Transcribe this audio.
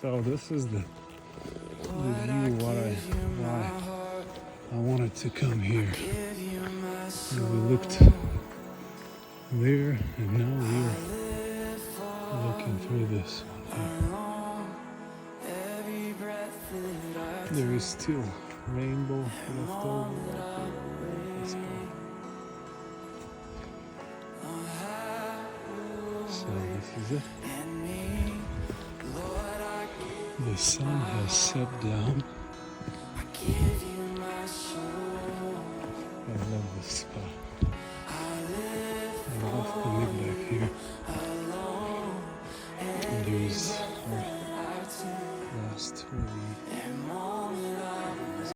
So this is the view why I wanted to come here. And we looked there, and now we're looking through this one here. There is still rainbow left over right there. This part. So this is it. The sun has set down. I love this spot.